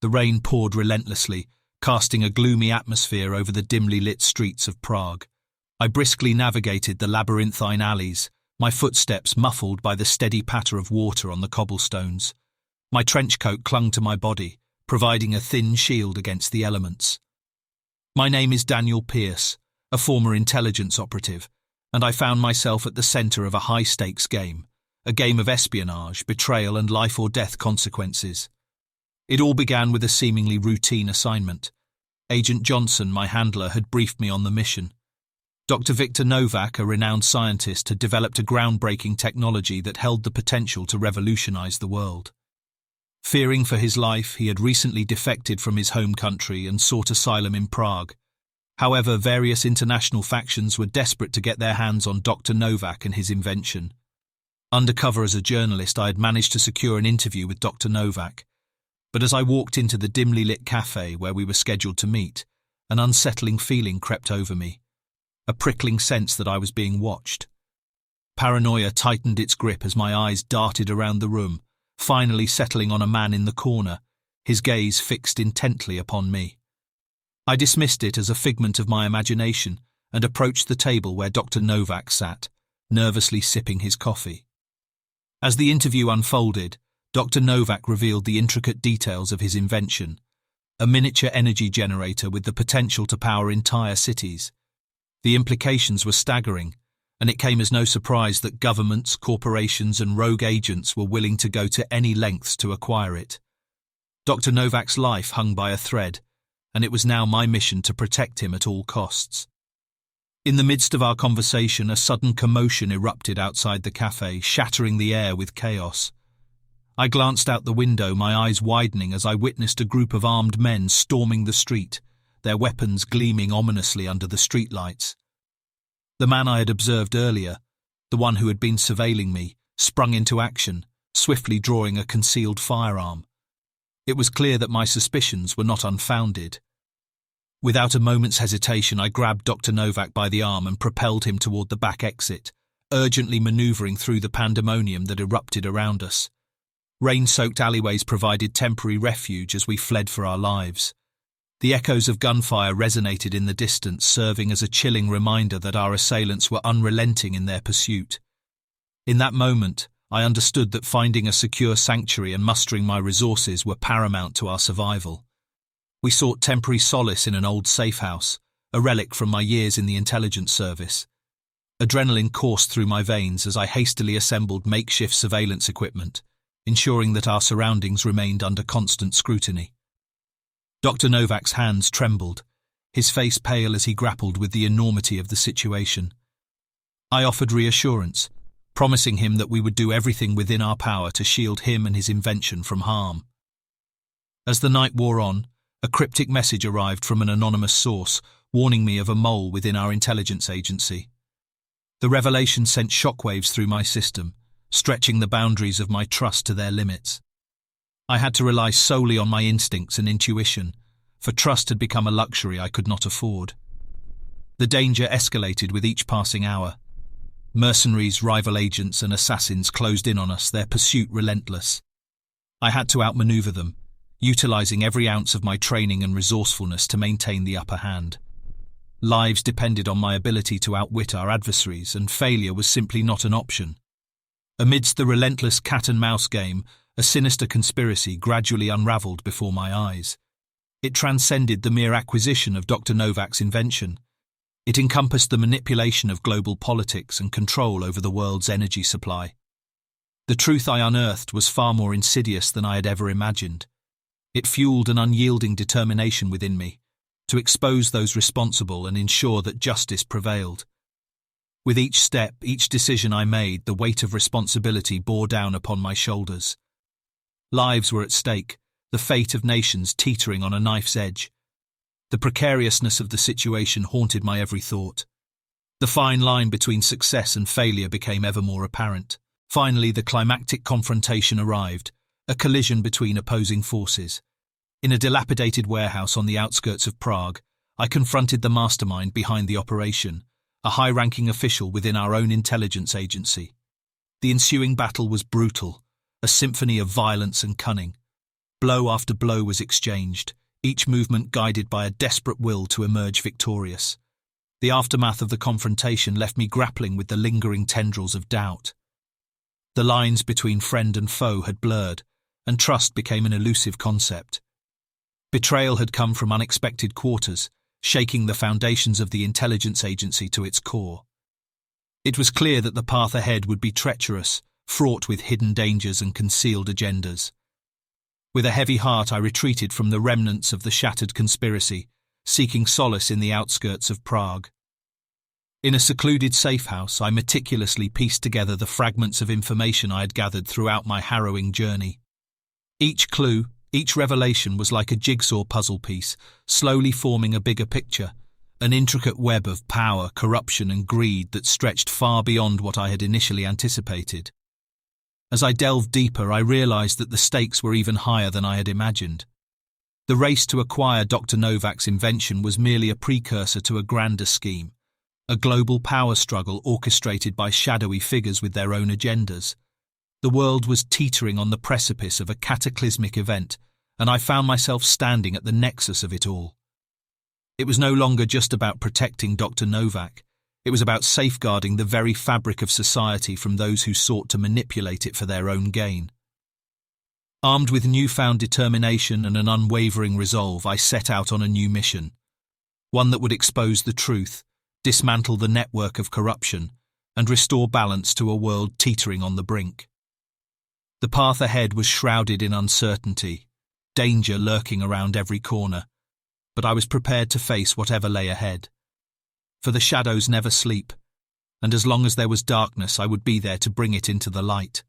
The rain poured relentlessly, casting a gloomy atmosphere over the dimly lit streets of Prague. I briskly navigated the labyrinthine alleys, my footsteps muffled by the steady patter of water on the cobblestones. My trench coat clung to my body, providing a thin shield against the elements. My name is Daniel Pierce, a former intelligence operative, and I found myself at the centre of a high-stakes game, a game of espionage, betrayal and life-or-death consequences. It all began with a seemingly routine assignment. Agent Johnson, my handler, had briefed me on the mission. Dr. Viktor Novak, a renowned scientist, had developed a groundbreaking technology that held the potential to revolutionize the world. Fearing for his life, he had recently defected from his home country and sought asylum in Prague. However, various international factions were desperate to get their hands on Dr. Novak and his invention. Undercover as a journalist, I had managed to secure an interview with Dr. Novak. But as I walked into the dimly lit cafe where we were scheduled to meet, an unsettling feeling crept over me, a prickling sense that I was being watched. Paranoia tightened its grip as my eyes darted around the room, finally settling on a man in the corner, his gaze fixed intently upon me. I dismissed it as a figment of my imagination and approached the table where Dr. Novak sat, nervously sipping his coffee. As the interview unfolded, Dr. Novak revealed the intricate details of his invention, a miniature energy generator with the potential to power entire cities. The implications were staggering, and it came as no surprise that governments, corporations and rogue agents were willing to go to any lengths to acquire it. Dr. Novak's life hung by a thread, and it was now my mission to protect him at all costs. In the midst of our conversation, a sudden commotion erupted outside the cafe, shattering the air with chaos. I glanced out the window, my eyes widening as I witnessed a group of armed men storming the street, their weapons gleaming ominously under the streetlights. The man I had observed earlier, the one who had been surveilling me, sprung into action, swiftly drawing a concealed firearm. It was clear that my suspicions were not unfounded. Without a moment's hesitation, I grabbed Dr. Novak by the arm and propelled him toward the back exit, urgently maneuvering through the pandemonium that erupted around us. Rain-soaked alleyways provided temporary refuge as we fled for our lives. The echoes of gunfire resonated in the distance, serving as a chilling reminder that our assailants were unrelenting in their pursuit. In that moment, I understood that finding a secure sanctuary and mustering my resources were paramount to our survival. We sought temporary solace in an old safe house, a relic from my years in the intelligence service. Adrenaline coursed through my veins as I hastily assembled makeshift surveillance equipment, ensuring that our surroundings remained under constant scrutiny. Dr. Novak's hands trembled, his face pale as he grappled with the enormity of the situation. I offered reassurance, promising him that we would do everything within our power to shield him and his invention from harm. As the night wore on, a cryptic message arrived from an anonymous source, warning me of a mole within our intelligence agency. The revelation sent shockwaves through my system, stretching the boundaries of my trust to their limits. I had to rely solely on my instincts and intuition, for trust had become a luxury I could not afford. The danger escalated with each passing hour. Mercenaries, rival agents and assassins closed in on us, their pursuit relentless. I had to outmaneuver them, utilizing every ounce of my training and resourcefulness to maintain the upper hand. Lives depended on my ability to outwit our adversaries, and failure was simply not an option. Amidst the relentless cat-and-mouse game, a sinister conspiracy gradually unraveled before my eyes. It transcended the mere acquisition of Dr. Novak's invention. It encompassed the manipulation of global politics and control over the world's energy supply. The truth I unearthed was far more insidious than I had ever imagined. It fueled an unyielding determination within me, to expose those responsible and ensure that justice prevailed. With each step, each decision I made, the weight of responsibility bore down upon my shoulders. Lives were at stake, the fate of nations teetering on a knife's edge. The precariousness of the situation haunted my every thought. The fine line between success and failure became ever more apparent. Finally, the climactic confrontation arrived, a collision between opposing forces. In a dilapidated warehouse on the outskirts of Prague, I confronted the mastermind behind the operation, a high-ranking official within our own intelligence agency. The ensuing battle was brutal, a symphony of violence and cunning. Blow after blow was exchanged, each movement guided by a desperate will to emerge victorious. The aftermath of the confrontation left me grappling with the lingering tendrils of doubt. The lines between friend and foe had blurred, and trust became an elusive concept. Betrayal had come from unexpected quarters, shaking the foundations of the intelligence agency to its core. It was clear that the path ahead would be treacherous, fraught with hidden dangers and concealed agendas. With a heavy heart, I retreated from the remnants of the shattered conspiracy, seeking solace in the outskirts of Prague. In a secluded safe house, I meticulously pieced together the fragments of information I had gathered throughout my harrowing journey. Each clue, each revelation was like a jigsaw puzzle piece, slowly forming a bigger picture, an intricate web of power, corruption, and greed that stretched far beyond what I had initially anticipated. As I delved deeper, I realized that the stakes were even higher than I had imagined. The race to acquire Dr. Novak's invention was merely a precursor to a grander scheme, a global power struggle orchestrated by shadowy figures with their own agendas. The world was teetering on the precipice of a cataclysmic event, and I found myself standing at the nexus of it all. It was no longer just about protecting Dr. Novak. It was about safeguarding the very fabric of society from those who sought to manipulate it for their own gain. Armed with newfound determination and an unwavering resolve, I set out on a new mission, one that would expose the truth, dismantle the network of corruption, and restore balance to a world teetering on the brink. The path ahead was shrouded in uncertainty, danger lurking around every corner, but I was prepared to face whatever lay ahead. For the shadows never sleep, and as long as there was darkness, I would be there to bring it into the light.